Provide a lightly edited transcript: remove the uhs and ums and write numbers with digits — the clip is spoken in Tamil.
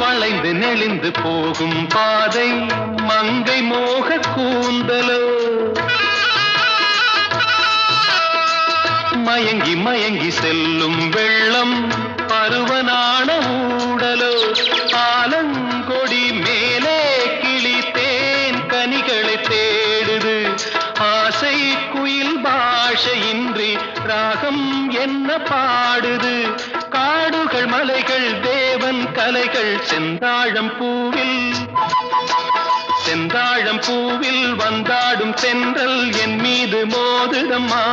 வளைந்து நெளிந்து போகும் பாதை மங்கை மோக கூந்தலோ மயங்கி மயங்கி செல்லும் வெள்ளம் பருவனான ஊடலோ ஆலங்கொடி மேலே கிளி தேன் கனிகளை தேடுது ஆசை குயில் பாஷையின்றி ராகம் என்ன பாடுது காடுகள் மலைகள் தேவன் கலைகள் செந்தாழம் பூவில் வந்தாடும் தென்றல் என் மீது மோதுதம்மா